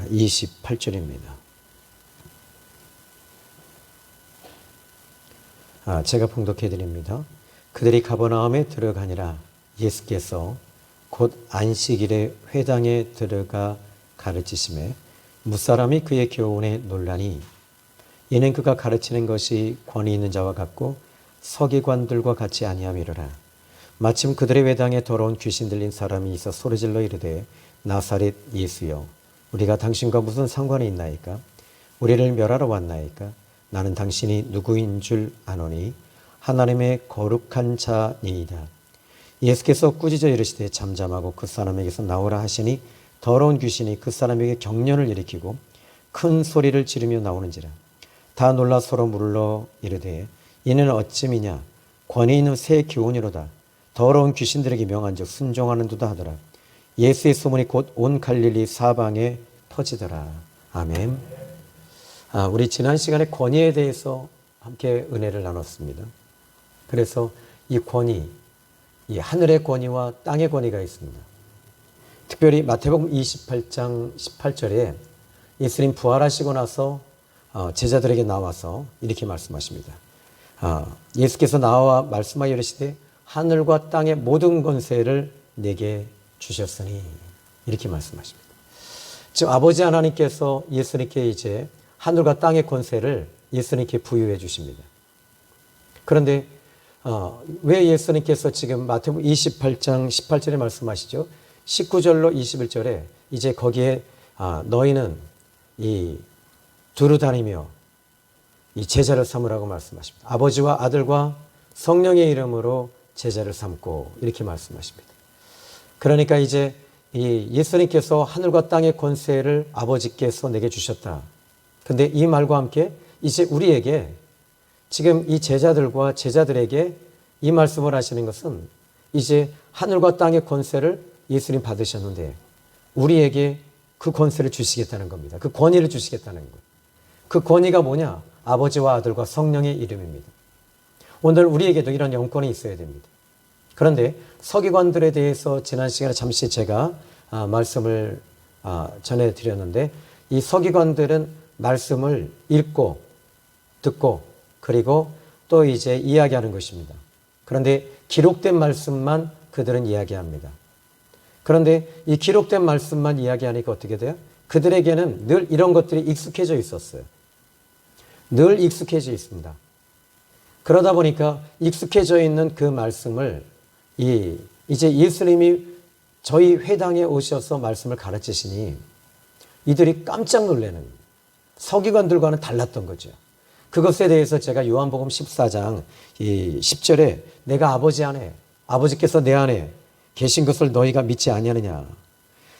28절입니다. 제가 봉독해 드립니다. 그들이 가버나움에 들어가니라. 예수께서 곧 안식일에 회당에 들어가 가르치심에 무사람이 그의 교훈에 놀라니 이는 그가 가르치는 것이 권위 있는 자와 같고 서기관들과 같이 아니함이로라. 마침 그들의 회당에 더러운 귀신 들린 사람이 있어 소리질러 이르되 나사렛 예수여 우리가 당신과 무슨 상관이 있나이까? 우리를 멸하러 왔나이까? 나는 당신이 누구인 줄 아노니 하나님의 거룩한 자니이다. 예수께서 꾸짖어 이르시되 잠잠하고 그 사람에게서 나오라 하시니 더러운 귀신이 그 사람에게 경련을 일으키고 큰 소리를 지르며 나오는지라. 다 놀라 서로 물러 이르되 이는 어찌미냐? 권위 있는 새 교훈이로다. 더러운 귀신들에게 명한즉 순종하는도다 하더라. 예수의 소문이 곧 온 갈릴리 사방에 퍼지더라. 아멘. 우리 지난 시간에 권위에 대해서 함께 은혜를 나눴습니다. 그래서 이 권위, 이 하늘의 권위와 땅의 권위가 있습니다. 특별히 마태복음 28장 18절에 예수님 부활하시고 나서 제자들에게 나와서 이렇게 말씀하십니다. 예수께서 나와 말씀하여 이르시되 하늘과 땅의 모든 권세를 내게 주셨으니 이렇게 말씀하십니다. 지금 아버지 하나님께서 예수님께 이제 하늘과 땅의 권세를 예수님께 부여해 주십니다. 그런데 왜 예수님께서 지금 마태복음 28장 18절에 말씀하시죠? 19절로 21절에 이제 거기에 너희는 이 두루 다니며 이 제자를 삼으라고 말씀하십니다. 아버지와 아들과 성령의 이름으로 제자를 삼고 이렇게 말씀하십니다. 그러니까 이제 이 예수님께서 하늘과 땅의 권세를 아버지께서 내게 주셨다. 근데 이 말과 함께 이제 우리에게 지금 이 제자들과 제자들에게 이 말씀을 하시는 것은 이제 하늘과 땅의 권세를 예수님 받으셨는데 우리에게 그 권세를 주시겠다는 겁니다. 그 권위를 주시겠다는 거예요. 그 권위가 뭐냐? 아버지와 아들과 성령의 이름입니다. 오늘 우리에게도 이런 영권이 있어야 됩니다. 그런데 서기관들에 대해서 지난 시간에 잠시 제가 말씀을 전해드렸는데 이 서기관들은 말씀을 읽고 듣고 그리고 또 이제 이야기하는 것입니다. 그런데 기록된 말씀만 그들은 이야기합니다. 그런데 이 기록된 말씀만 이야기하니까 어떻게 돼요? 그들에게는 늘 이런 것들이 익숙해져 있었어요. 늘 익숙해져 있습니다. 그러다 보니까 익숙해져 있는 그 말씀을 이제 예수님이 저희 회당에 오셔서 말씀을 가르치시니 이들이 깜짝 놀라는 서기관들과는 달랐던 거죠. 그것에 대해서 제가 요한복음 14장 10절에 내가 아버지 안에 아버지께서 내 안에 계신 것을 너희가 믿지 아니하느냐.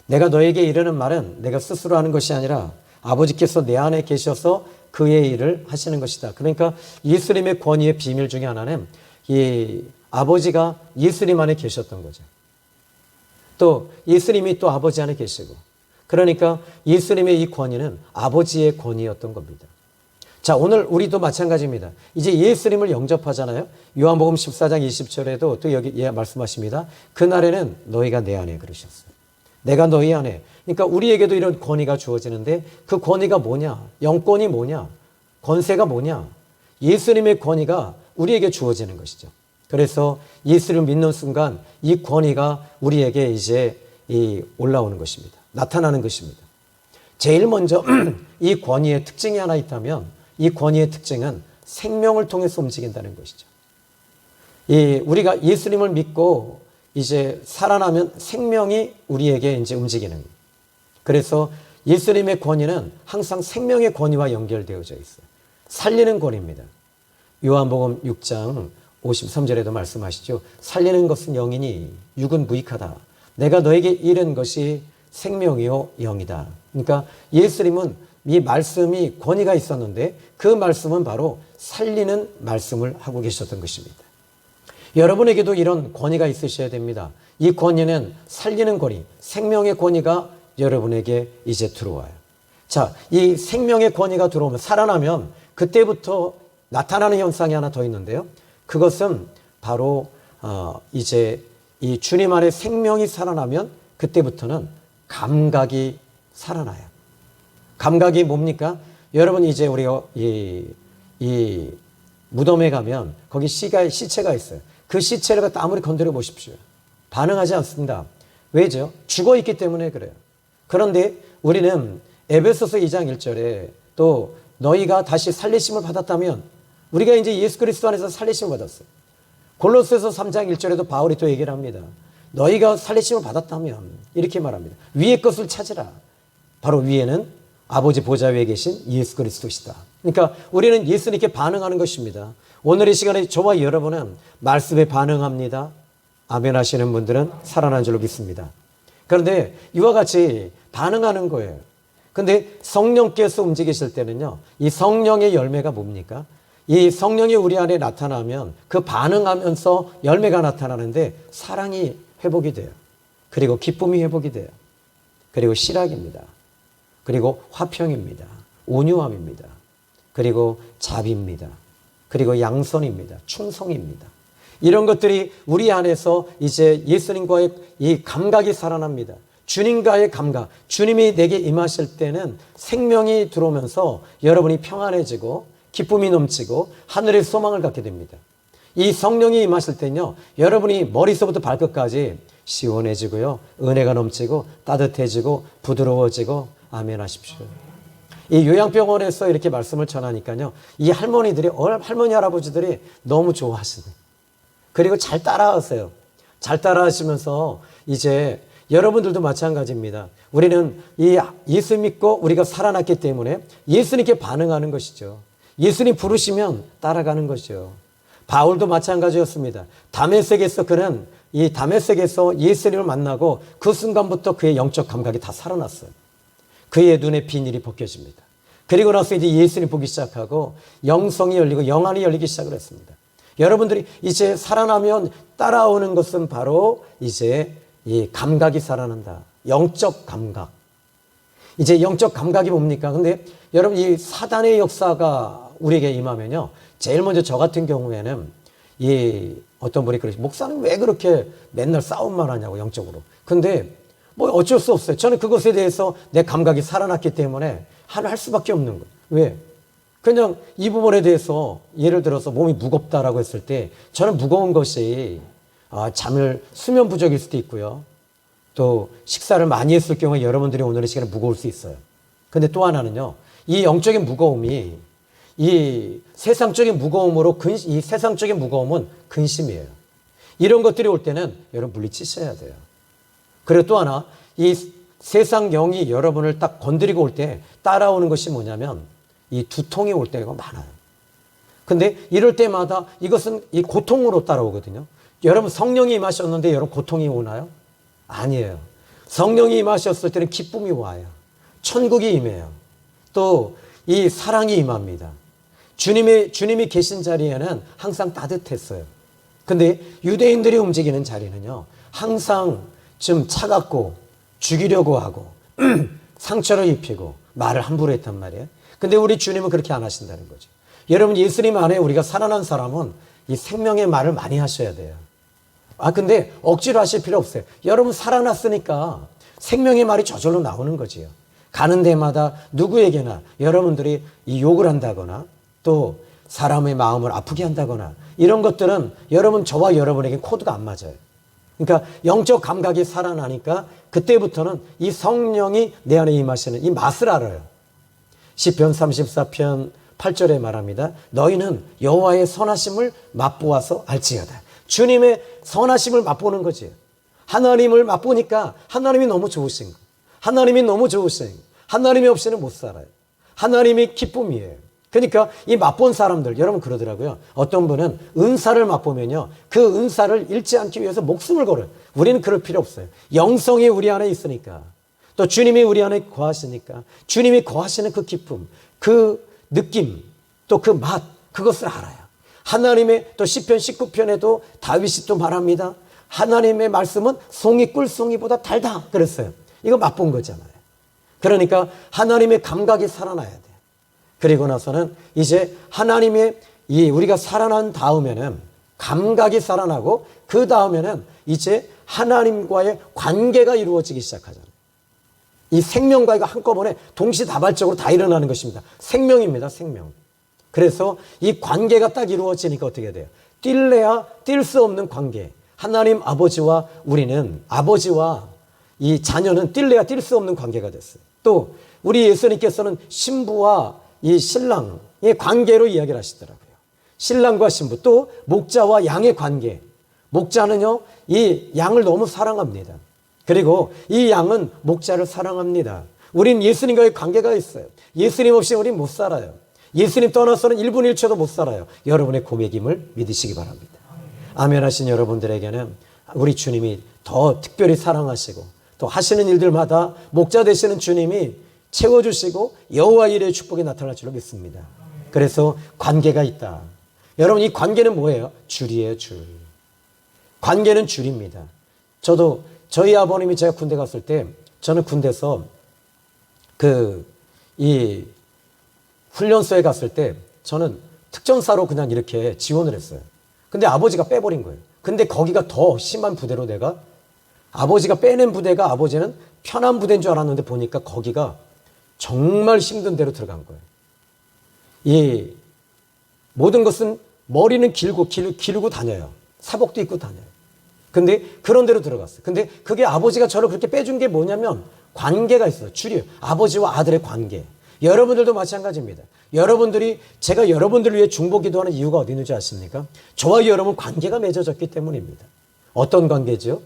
내가 너에게 이르는 말은 내가 스스로 하는 것이 아니라 아버지께서 내 안에 계셔서 그의 일을 하시는 것이다. 그러니까 예수님의 권위의 비밀 중에 하나는 이 아버지가 예수님 안에 계셨던 거죠. 또 예수님이 또 아버지 안에 계시고 그러니까 예수님의 이 권위는 아버지의 권위였던 겁니다. 자, 오늘 우리도 마찬가지입니다. 이제 예수님을 영접하잖아요. 요한복음 14장 20절에도 또 여기 말씀하십니다. 그날에는 너희가 내 안에 그러셨어요. 내가 너희 안에. 그러니까 우리에게도 이런 권위가 주어지는데 그 권위가 뭐냐? 영권이 뭐냐? 권세가 뭐냐? 예수님의 권위가 우리에게 주어지는 것이죠. 그래서 예수를 믿는 순간 이 권위가 우리에게 이제 올라오는 것입니다. 나타나는 것입니다. 제일 먼저 이 권위의 특징이 하나 있다면 이 권위의 특징은 생명을 통해서 움직인다는 것이죠. 우리가 예수님을 믿고 이제 살아나면 생명이 우리에게 이제 움직이는 거예요. 그래서 예수님의 권위는 항상 생명의 권위와 연결되어져 있어요. 살리는 권위입니다. 요한복음 6장 53절에도 말씀하시죠. 살리는 것은 영이니 육은 무익하다. 내가 너에게 이른 것이 생명이요 영이다. 그러니까 예수님은 이 말씀이 권위가 있었는데 그 말씀은 바로 살리는 말씀을 하고 계셨던 것입니다. 여러분에게도 이런 권위가 있으셔야 됩니다. 이 권위는 살리는 권위, 생명의 권위가 여러분에게 이제 들어와요. 자, 이 생명의 권위가 들어오면 살아나면 그때부터 나타나는 현상이 하나 더 있는데요. 그것은 바로 이제 이 주님 안에 생명이 살아나면 그때부터는 감각이 살아나요. 감각이 뭡니까? 여러분 이제 우리가 이 무덤에 가면 거기 시체가 있어요. 그 시체를 갖다 아무리 건드려 보십시오. 반응하지 않습니다. 왜죠? 죽어 있기 때문에 그래요. 그런데 우리는 에베소서 2장 1절에 또 너희가 다시 살리심을 받았다면, 우리가 이제 예수 그리스도 안에서 살리심을 받았어요. 골로새서 3장 1절에도 바울이 또 얘기를 합니다. 너희가 살리심을 받았다면 이렇게 말합니다. 위의 것을 찾으라. 바로 위에는 아버지 보좌 위에 계신 예수 그리스도시다. 그러니까 우리는 예수님께 반응하는 것입니다. 오늘 이 시간에 저와 여러분은 말씀에 반응합니다. 아멘 하시는 분들은 살아난 줄로 믿습니다. 그런데 이와 같이 반응하는 거예요. 근데 성령께서 움직이실 때는요, 이 성령의 열매가 뭡니까? 이 성령이 우리 안에 나타나면 그 반응하면서 열매가 나타나는데 사랑이 회복이 돼요. 그리고 기쁨이 회복이 돼요. 그리고 실학입니다. 그리고 화평입니다. 온유함입니다. 그리고 자비입니다. 그리고 양선입니다. 충성입니다. 이런 것들이 우리 안에서 이제 예수님과의 이 감각이 살아납니다. 주님과의 감각, 주님이 내게 임하실 때는 생명이 들어오면서 여러분이 평안해지고 기쁨이 넘치고 하늘의 소망을 갖게 됩니다. 이 성령이 임하실 때는요, 여러분이 머리서부터 발끝까지 시원해지고요, 은혜가 넘치고 따뜻해지고 부드러워지고. 아멘 하십시오. 이 요양병원에서 이렇게 말씀을 전하니까요, 이 할머니들이, 할머니 할아버지들이 너무 좋아하시네. 그리고 잘 따라하세요. 잘 따라하시면서 이제 여러분들도 마찬가지입니다. 우리는 이 예수 믿고 우리가 살아났기 때문에 예수님께 반응하는 것이죠. 예수님 부르시면 따라가는 것이죠. 바울도 마찬가지였습니다. 다메섹에서 그는 이 다메섹에서 예수님을 만나고 그 순간부터 그의 영적 감각이 다 살아났어요. 그의 눈에 비닐이 벗겨집니다. 그리고 나서 이제 예수님 보기 시작하고 영성이 열리고 영안이 열리기 시작을 했습니다. 여러분들이 이제 살아나면 따라오는 것은 바로 이제 이 감각이 살아난다. 영적 감각. 이제 영적 감각이 뭡니까? 근데 여러분, 이 사단의 역사가 우리에게 임하면요, 제일 먼저 저 같은 경우에는 이 어떤 분이 그러시, 목사는 왜 그렇게 맨날 싸움만 하냐고, 영적으로. 근데 뭐 어쩔 수 없어요. 저는 그것에 대해서 내 감각이 살아났기 때문에 할 수밖에 없는 거예요. 왜? 그냥 이 부분에 대해서 예를 들어서 몸이 무겁다라고 했을 때 저는 무거운 것이 수면 부족일 수도 있고요. 또 식사를 많이 했을 경우에 여러분들이 오늘 이 시간에 무거울 수 있어요. 근데 또 하나는요, 이 영적인 무거움이 이 세상적인 무거움으로 이 세상적인 무거움은 근심이에요. 이런 것들이 올 때는 여러분 물리치셔야 돼요. 그리고 또 하나, 이 세상 영이 여러분을 딱 건드리고 올 때 따라오는 것이 뭐냐면 이 두통이 올 때가 많아요. 근데 이럴 때마다 이것은 이 고통으로 따라오거든요. 여러분, 성령이 임하셨는데 여러분 고통이 오나요? 아니에요. 성령이 임하셨을 때는 기쁨이 와요. 천국이 임해요. 또 이 사랑이 임합니다. 주님이 계신 자리에는 항상 따뜻했어요. 근데 유대인들이 움직이는 자리는요, 항상 좀 차갑고 죽이려고 하고 상처를 입히고 말을 함부로 했단 말이에요. 근데 우리 주님은 그렇게 안 하신다는 거죠. 여러분, 예수님 안에 우리가 살아난 사람은 이 생명의 말을 많이 하셔야 돼요. 근데 억지로 하실 필요 없어요. 여러분, 살아났으니까 생명의 말이 저절로 나오는 거지요. 가는 데마다 누구에게나 여러분들이 이 욕을 한다거나 또 사람의 마음을 아프게 한다거나 이런 것들은 여러분, 저와 여러분에게 코드가 안 맞아요. 그러니까 영적 감각이 살아나니까 그때부터는 이 성령이 내 안에 임하시는 이 맛을 알아요. 시편 34편 8절에 말합니다. 너희는 여호와의 선하심을 맛보아서 알지어다. 주님의 선하심을 맛보는 거지. 하나님을 맛보니까 하나님이 너무 좋으신 거. 하나님이 너무 좋으신 거. 하나님이 없이는 못 살아요. 하나님이 기쁨이에요. 그러니까 이 맛본 사람들, 여러분 그러더라고요. 어떤 분은 은사를 맛보면요, 그 은사를 잃지 않기 위해서 목숨을 걸어요. 우리는 그럴 필요 없어요. 영성이 우리 안에 있으니까, 또 주님이 우리 안에 거하시니까, 주님이 거하시는 그 기쁨, 그 느낌, 또 그 맛, 그것을 알아요. 하나님의 또 시편 19편에도 다윗이 또 말합니다. 하나님의 말씀은 송이 꿀송이보다 달다 그랬어요. 이거 맛본 거잖아요. 그러니까 하나님의 감각이 살아나야 돼요. 그리고 나서는 이제 하나님의 우리가 살아난 다음에는 감각이 살아나고 그 다음에는 이제 하나님과의 관계가 이루어지기 시작하잖아요. 이 생명과 이거 한꺼번에 동시다발적으로 다 일어나는 것입니다. 생명입니다. 생명. 그래서 이 관계가 딱 이루어지니까 어떻게 돼요? 뛸래야 뛸 수 없는 관계. 하나님 아버지와 우리는, 아버지와 이 자녀는 뛸래야 뛸 수 없는 관계가 됐어요. 또 우리 예수님께서는 신부와 이 신랑의 관계로 이야기를 하시더라고요. 신랑과 신부, 또 목자와 양의 관계. 목자는요, 이 양을 너무 사랑합니다. 그리고 이 양은 목자를 사랑합니다. 우린 예수님과의 관계가 있어요. 예수님 없이 우린 못 살아요. 예수님 떠나서는 1분 1초도 못 살아요. 여러분의 고백임을 믿으시기 바랍니다. 아멘 하신 여러분들에게는 우리 주님이 더 특별히 사랑하시고 또 하시는 일들마다 목자 되시는 주님이 채워주시고 여호와 일의 축복이 나타날 줄로 믿습니다. 그래서 관계가 있다. 여러분, 이 관계는 뭐예요? 줄이에요, 줄. 관계는 줄입니다. 저도 저희 아버님이 제가 군대 갔을 때 저는 군대에서 이 훈련소에 갔을 때 저는 특전사로 그냥 이렇게 지원을 했어요. 근데 아버지가 빼버린 거예요. 근데 거기가 더 심한 부대로 내가 아버지가 빼낸 부대가 아버지는 편한 부대인 줄 알았는데 보니까 거기가 정말 힘든 데로 들어간 거예요. 이 모든 것은 머리는 기르고 다녀요. 사복도 입고 다녀요. 근데 그런 데로 들어갔어요. 근데 그게 아버지가 저를 그렇게 빼준 게 뭐냐면 관계가 있어요. 줄이에요. 아버지와 아들의 관계. 여러분들도 마찬가지입니다. 제가 여러분들을 위해 중보기도하는 이유가 어디 있는지 아십니까? 저와 여러분 관계가 맺어졌기 때문입니다. 어떤 관계죠?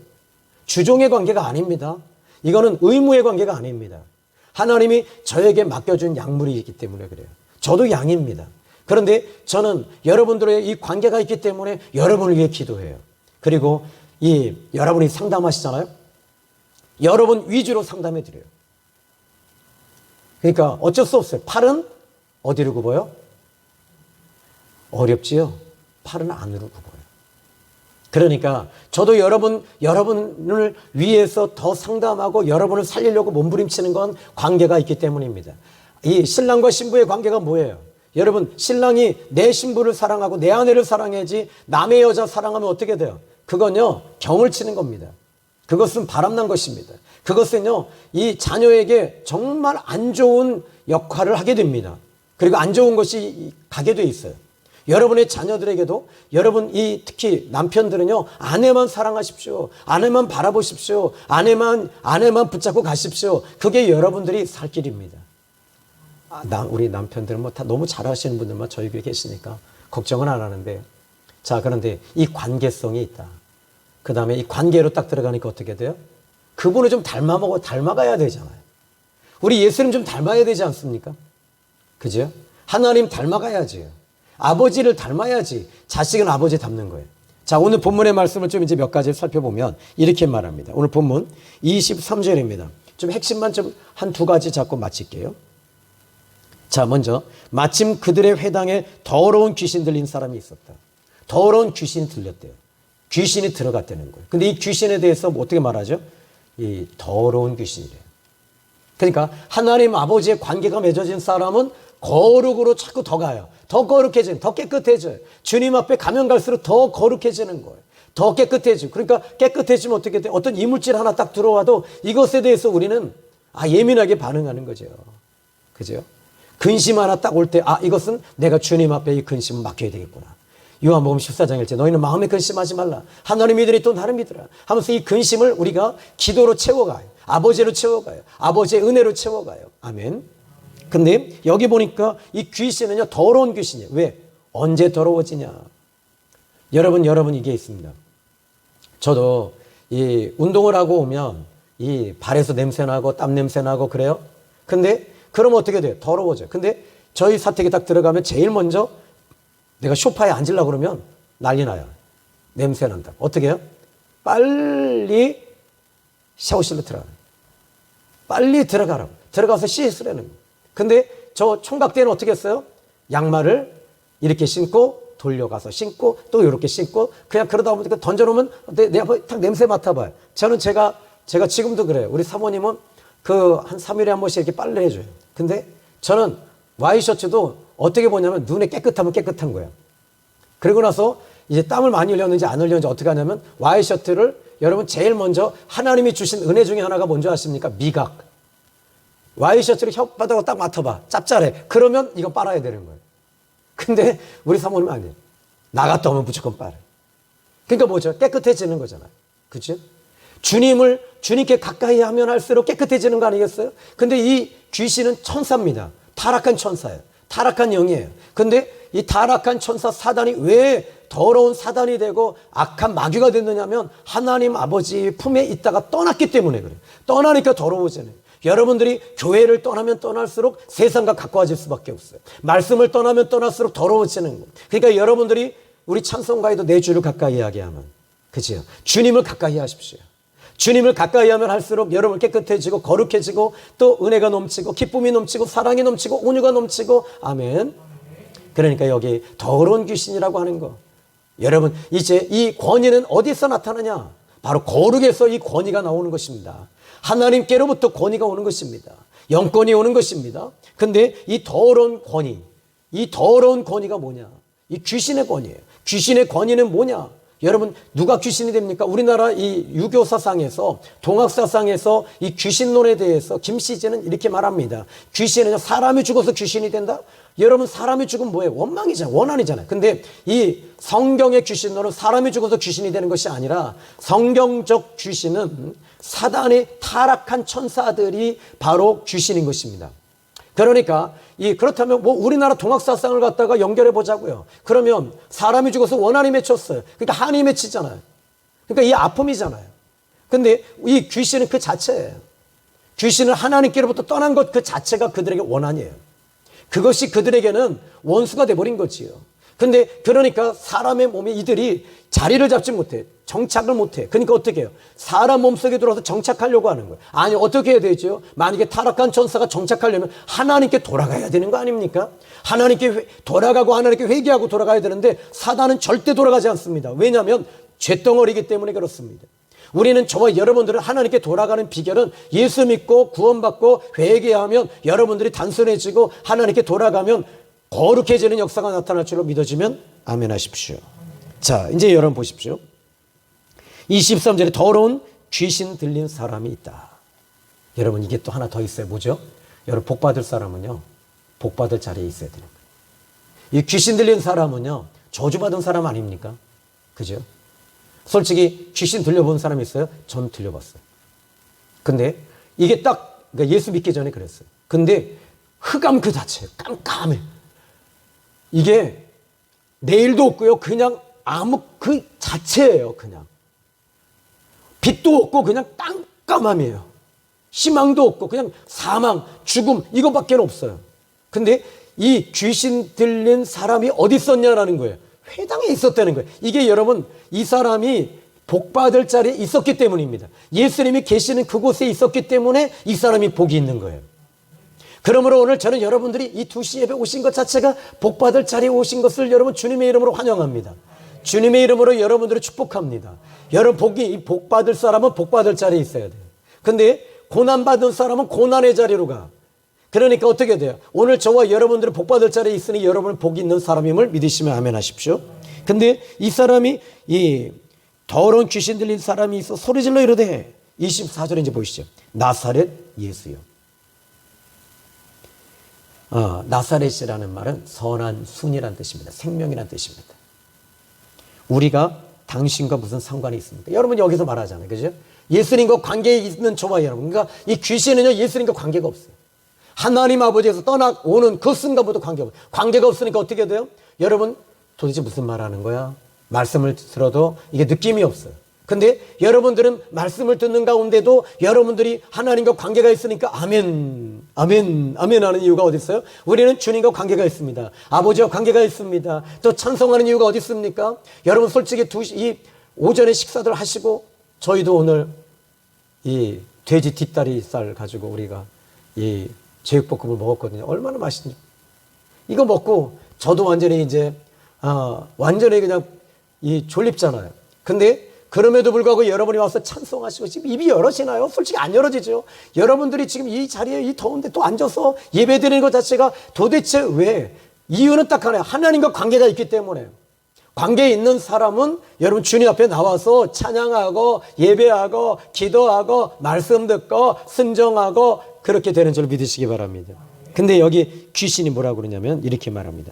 주종의 관계가 아닙니다. 이거는 의무의 관계가 아닙니다. 하나님이 저에게 맡겨준 약물이기 때문에 그래요. 저도 양입니다. 그런데 저는 여러분들의 이 관계가 있기 때문에 여러분을 위해 기도해요. 그리고 여러분이 상담하시잖아요. 여러분 위주로 상담해 드려요. 그러니까 어쩔 수 없어요. 팔은 어디로 굽어요? 어렵지요? 팔은 안으로 굽어요. 그러니까 저도 여러분을 위해서 더 상담하고 여러분을 살리려고 몸부림치는 건 관계가 있기 때문입니다. 이 신랑과 신부의 관계가 뭐예요? 여러분, 신랑이 내 신부를 사랑하고 내 아내를 사랑해야지 남의 여자 사랑하면 어떻게 돼요? 그건요, 경을 치는 겁니다. 그것은 바람난 것입니다. 그것은요, 이 자녀에게 정말 안 좋은 역할을 하게 됩니다. 그리고 안 좋은 것이 가게 돼 있어요. 여러분의 자녀들에게도 특히 남편들은요, 아내만 사랑하십시오. 아내만 바라보십시오. 아내만 붙잡고 가십시오. 그게 여러분들이 살 길입니다. 우리 남편들은 다 너무 잘하시는 분들만 저희 교회에 계시니까 걱정은 안 하는데, 자, 그런데 이 관계성이 있다. 그 다음에 이 관계로 딱 들어가니까 어떻게 돼요? 그분을 좀 닮아가야 되잖아요. 우리 예수님 좀 닮아야 되지 않습니까? 그죠? 하나님 닮아가야지. 아버지를 닮아야지. 자식은 아버지 닮는 거예요. 자, 오늘 본문의 말씀을 좀 이제 몇 가지 살펴보면 이렇게 말합니다. 오늘 본문 23절입니다. 좀 핵심만 좀 한 두 가지 잡고 마칠게요. 자, 먼저 마침 그들의 회당에 더러운 귀신 들린 사람이 있었다. 더러운 귀신이 들렸대요. 귀신이 들어갔다는 거예요. 근데 이 귀신에 대해서 어떻게 말하죠? 이 더러운 귀신이래요. 그러니까 하나님 아버지의 관계가 맺어진 사람은 거룩으로 자꾸 더 가요. 더 거룩해져요. 더 깨끗해져요. 주님 앞에 가면 갈수록 더 거룩해지는 거예요. 더 깨끗해지고. 그러니까 깨끗해지면 어떻게 돼요? 어떤 이물질 하나 딱 들어와도 이것에 대해서 우리는 예민하게 반응하는 거죠. 그죠? 근심 하나 딱 올 때 이것은 내가 주님 앞에 이 근심을 맡겨야 되겠구나. 요한복음 14장 1절 너희는 마음에 근심하지 말라. 하나님 믿으니 또 나를 믿으라. 하면서 이 근심을 우리가 기도로 채워가요. 아버지로 채워가요. 아버지의 은혜로 채워가요. 아멘. 근데 여기 보니까 이 귀신은요, 더러운 귀신이에요. 왜? 언제 더러워지냐? 여러분 이게 있습니다. 저도 이 운동을 하고 오면 이 발에서 냄새나고 땀 냄새나고 그래요. 근데 그러면 어떻게 돼요? 더러워져요. 근데 저희 사택에 딱 들어가면 제일 먼저 내가 소파에 앉으려고 그러면 난리 나요. 냄새 난다. 어떻게 해요? 빨리 샤워실로 들어가요. 빨리 들어가라고. 들어가서 씻으라는 거예요. 근데 저 총각 때는 어떻게 했어요? 양말을 이렇게 신고 돌려가서 신고 또 이렇게 신고 그냥 그러다 보니까 던져놓으면 내 앞에 딱 냄새 맡아봐요. 저는 제가 지금도 그래요. 우리 사모님은 한 3일에 한 번씩 이렇게 빨래 해줘요. 근데 저는 와이셔츠도 어떻게 보냐면 눈에 깨끗하면 깨끗한 거예요. 그리고 나서 이제 땀을 많이 흘렸는지 안 흘렸는지 어떻게 하냐면 와이셔츠를 여러분 제일 먼저 하나님이 주신 은혜 중에 하나가 뭔지 아십니까? 미각. 와이셔츠를 혓바닥으로 딱 맡아봐. 짭짤해. 그러면 이거 빨아야 되는 거예요. 근데 우리 사모님은 아니에요. 나갔다 오면 무조건 빨아요. 그러니까 뭐죠? 깨끗해지는 거잖아요. 그렇죠? 주님께 가까이 하면 할수록 깨끗해지는 거 아니겠어요? 근데 이 귀신은 천사입니다. 타락한 천사예요. 타락한 영이에요. 근데 이 타락한 천사 사단이 왜 더러운 사단이 되고 악한 마귀가 됐느냐면 하나님 아버지 품에 있다가 떠났기 때문에 그래요. 떠나니까 더러워지네. 여러분들이 교회를 떠나면 떠날수록 세상과 가까워질 수밖에 없어요. 말씀을 떠나면 떠날수록 더러워지는 거예요. 그러니까 여러분들이 우리 찬송가에도 내 주를 가까이 하게 하면, 그죠? 주님을 가까이 하십시오. 주님을 가까이 하면 할수록 여러분 깨끗해지고 거룩해지고 또 은혜가 넘치고 기쁨이 넘치고 사랑이 넘치고 온유가 넘치고 아멘. 그러니까 여기 더러운 귀신이라고 하는 거. 여러분 이제 이 권위는 어디서 나타나냐? 바로 거룩에서 이 권위가 나오는 것입니다. 하나님께로부터 권위가 오는 것입니다. 영권이 오는 것입니다. 근데 이 더러운 권위가 뭐냐? 이 귀신의 권위예요. 귀신의 권위는 뭐냐? 여러분 누가 귀신이 됩니까? 우리나라 이 유교 사상에서 동학 사상에서 이 귀신론에 대해서 김시재는 이렇게 말합니다. 귀신은 사람이 죽어서 귀신이 된다? 여러분 사람이 죽으면 뭐예요? 원망이잖아요. 원한이잖아요. 근데 이 성경의 귀신론은 사람이 죽어서 귀신이 되는 것이 아니라 성경적 귀신은 사단의 타락한 천사들이 바로 귀신인 것입니다. 그러니까 그렇다면 뭐 우리나라 동학사상을 갖다가 연결해 보자고요. 그러면 사람이 죽어서 원한이 맺혔어요. 그러니까 한이 맺히잖아요. 그러니까 이 아픔이잖아요. 근데 이 귀신은 그 자체예요. 귀신은 하나님께로부터 떠난 것 그 자체가 그들에게 원한이에요. 그것이 그들에게는 원수가 돼버린 거지요. 근데 그러니까 사람의 몸에 이들이 자리를 잡지 못해. 정착을 못해. 그러니까 어떻게 해요? 사람 몸속에 들어와서 정착하려고 하는 거예요. 아니 어떻게 해야 되죠? 만약에 타락한 천사가 정착하려면 하나님께 돌아가야 되는 거 아닙니까? 하나님께 돌아가고 하나님께 회개하고 돌아가야 되는데 사단은 절대 돌아가지 않습니다. 왜냐하면 죄덩어리이기 때문에 그렇습니다. 우리는 저와 여러분들은 하나님께 돌아가는 비결은 예수 믿고 구원받고 회개하면 여러분들이 단순해지고 하나님께 돌아가면 거룩해지는 역사가 나타날 줄로 믿어지면 아멘 하십시오. 자, 이제 여러분 보십시오. 23절에 더러운 귀신 들린 사람이 있다. 여러분 이게 또 하나 더 있어요. 뭐죠? 여러분 복 받을 사람은요. 복 받을 자리에 있어야 되는 거예요. 이 귀신 들린 사람은요. 저주받은 사람 아닙니까? 그죠? 솔직히 귀신 들려본 사람이 있어요? 전 들려봤어요. 근데 이게 딱 그러니까 예수 믿기 전에 그랬어요. 근데 흑암 그 자체예요. 깜깜해. 이게 내일도 없고요. 그냥 아무 그 자체예요. 그냥 빛도 없고 그냥 깜깜함이에요. 희망도 없고 그냥 사망, 죽음 이것밖에 없어요. 근데 이 귀신 들린 사람이 어디 있었냐라는 거예요. 회당에 있었다는 거예요. 이게 여러분 이 사람이 복받을 자리에 있었기 때문입니다. 예수님이 계시는 그곳에 있었기 때문에 이 사람이 복이 있는 거예요. 그러므로 오늘 저는 여러분들이 이 2시 예배 오신 것 자체가 복받을 자리에 오신 것을 여러분 주님의 이름으로 환영합니다. 주님의 이름으로 여러분들을 축복합니다. 여러분 이 복받을 사람은 복받을 자리에 있어야 돼요. 근데 고난받은 사람은 고난의 자리로 가. 그러니까 어떻게 돼요? 오늘 저와 여러분들은 복받을 자리에 있으니 여러분은 복이 있는 사람임을 믿으시면 아멘 하십시오. 근데 이 사람이 이 더러운 귀신 들린 사람이 있어 소리질러 이르되 24절에 이제 보시죠. 나사렛 예수요. 나사렛이라는 말은 선한 순이라는 뜻입니다. 생명이라는 뜻입니다. 우리가 당신과 무슨 상관이 있습니까? 여러분 여기서 말하잖아요. 그죠? 예수님과 관계에 있는 저와 여러분. 그러니까 이 귀신은요, 예수님과 관계가 없어요. 하나님 아버지에서 떠나오는 그 순간부터 관계가 없으니까 어떻게 돼요? 여러분 도대체 무슨 말 하는 거야? 말씀을 들어도 이게 느낌이 없어요. 근데 여러분들은 말씀을 듣는 가운데도 여러분들이 하나님과 관계가 있으니까 아멘, 아멘, 아멘 하는 이유가 어디 있어요? 우리는 주님과 관계가 있습니다. 아버지와 관계가 있습니다. 또 찬송하는 이유가 어디 있습니까? 여러분 솔직히 이 오전에 식사들 하시고 저희도 오늘 이 돼지 뒷다리살 가지고 우리가 이 제육볶음을 먹었거든요. 얼마나 맛있니? 이거 먹고 저도 완전히 이제 완전히 그냥 이 졸립잖아요. 근데 그럼에도 불구하고 여러분이 와서 찬송하시고 지금 입이 열어지나요? 솔직히 안 열어지죠. 여러분들이 지금 이 자리에 이 더운데 또 앉아서 예배드리는 것 자체가 도대체 왜? 이유는 딱 하나예요. 하나님과 관계가 있기 때문에. 관계에 있는 사람은 여러분 주님 앞에 나와서 찬양하고 예배하고 기도하고 말씀 듣고 순종하고 그렇게 되는 줄 믿으시기 바랍니다. 근데 여기 귀신이 뭐라고 그러냐면 이렇게 말합니다.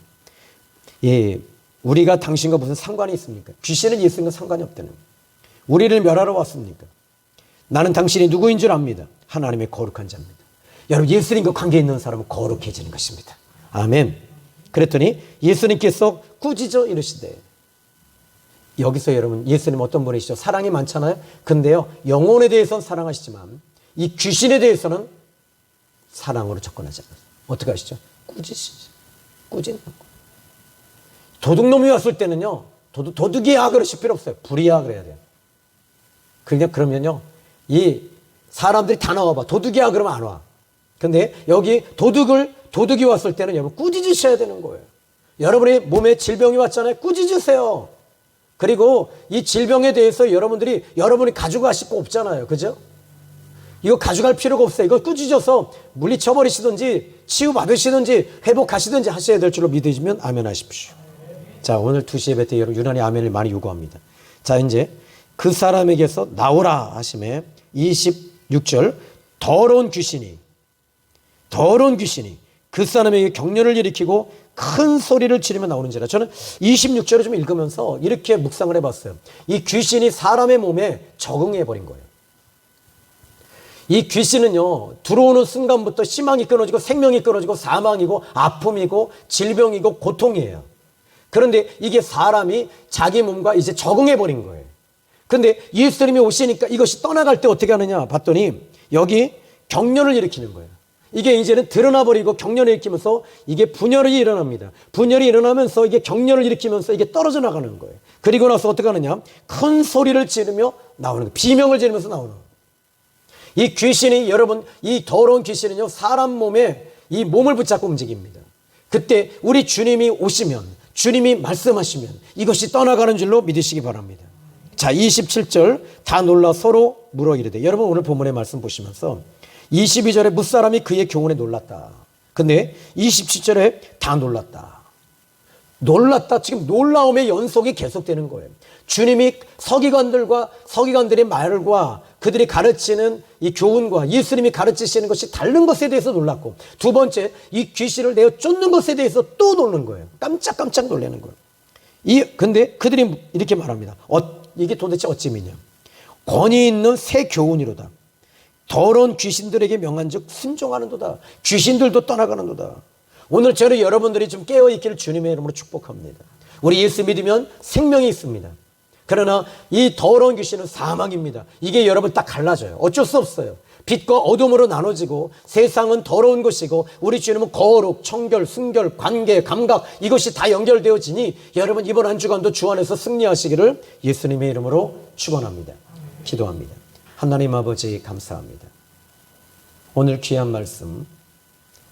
예, 우리가 당신과 무슨 상관이 있습니까? 귀신은 예수님과 상관이 없다는 거예요. 우리를 멸하러 왔습니까? 나는 당신이 누구인 줄 압니다. 하나님의 거룩한 자입니다. 여러분, 예수님과 관계 있는 사람은 거룩해지는 것입니다. 아멘. 그랬더니 예수님께서 꾸짖어 이르시되, 여기서 여러분 예수님 어떤 분이시죠? 사랑이 많잖아요. 근데요, 영혼에 대해서는 사랑하시지만 이 귀신에 대해서는 사랑으로 접근하지 않아요. 어떻게 하시죠? 꾸짖으시죠. 꾸짖는 거. 도둑놈이 왔을 때는요, 도둑이야 그러실 필요 없어요. 불이야 그래야 돼요. 그러면요, 이 사람들이 다 나와봐. 도둑이야 그러면 안 와. 근데 여기 도둑이 왔을 때는 여러분 꾸짖으셔야 되는 거예요. 여러분의 몸에 질병이 왔잖아요. 꾸짖으세요. 그리고 이 질병에 대해서 여러분이 가져가실 거 없잖아요. 그죠? 이거 가져갈 필요가 없어요. 이거 꾸짖어서 물리쳐버리시든지 치유받으시든지 회복하시든지 하셔야 될 줄로 믿으시면 아멘 하십시오. 자, 오늘 2시 예배 때 여러분 유난히 아멘을 많이 요구합니다. 자, 이제 그 사람에게서 나오라 하심에 26절 더러운 귀신이 그 사람에게 격려를 일으키고 큰 소리를 지르며 나오는지라. 저는 26절을 좀 읽으면서 이렇게 묵상을 해봤어요. 이 귀신이 사람의 몸에 적응해버린 거예요. 이 귀신은요, 들어오는 순간부터 희망이 끊어지고 생명이 끊어지고 사망이고 아픔이고 질병이고 고통이에요. 그런데 이게 사람이 자기 몸과 이제 적응해버린 거예요. 그런데 예수님이 오시니까 이것이 떠나갈 때 어떻게 하느냐 봤더니 여기 격려를 일으키는 거예요. 이게 이제는 드러나버리고 격려를 일으키면서 이게 분열이 일어납니다. 분열이 일어나면서 이게 격려를 일으키면서 이게 떨어져 나가는 거예요. 그리고 나서 어떻게 하느냐? 큰 소리를 지르며 나오는 거예요. 비명을 지르면서 나오는 거예요. 이 귀신이 여러분, 이 더러운 귀신은요, 사람 몸에 이 몸을 붙잡고 움직입니다. 그때 우리 주님이 오시면, 주님이 말씀하시면 이것이 떠나가는 줄로 믿으시기 바랍니다. 자, 27절 다 놀라 서로 물어 이르되. 여러분 오늘 본문의 말씀 보시면서 22절에 무사람이 그의 교훈에 놀랐다. 근데 27절에 다 놀랐다. 지금 놀라움의 연속이 계속되는 거예요. 주님이 서기관들의 말과 그들이 가르치는 이 교훈과 예수님이 가르치시는 것이 다른 것에 대해서 놀랐고, 두 번째, 이 귀신을 내어 쫓는 것에 대해서 또 놀란 거예요. 깜짝 놀라는 거예요. 근데 그들이 이렇게 말합니다. 이게 도대체 어찌미냐? 권위 있는 새 교훈이로다. 더러운 귀신들에게 명한즉 순종하는도다. 귀신들도 떠나가는도다. 오늘 저를 여러분들이 좀 깨어있기를 주님의 이름으로 축복합니다. 우리 예수 믿으면 생명이 있습니다. 그러나 이 더러운 귀신은 사망입니다. 이게 여러분 딱 갈라져요. 어쩔 수 없어요. 빛과 어둠으로 나눠지고 세상은 더러운 것이고 우리 주님은 거룩, 청결, 순결, 관계, 감각 이것이 다 연결되어지니 여러분 이번 한 주간도 주 안에서 승리하시기를 예수님의 이름으로 축원합니다. 기도합니다. 하나님 아버지 감사합니다. 오늘 귀한 말씀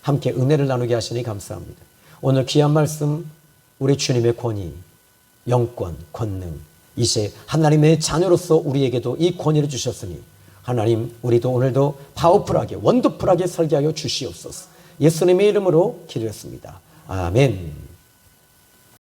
함께 은혜를 나누게 하시니 감사합니다. 오늘 귀한 말씀 우리 주님의 권위, 영권, 권능 이제 하나님의 자녀로서 우리에게도 이 권위를 주셨으니 하나님 우리도 오늘도 파워풀하게 원더풀하게 설계하여 주시옵소서. 예수님의 이름으로 기도했습니다. 아멘.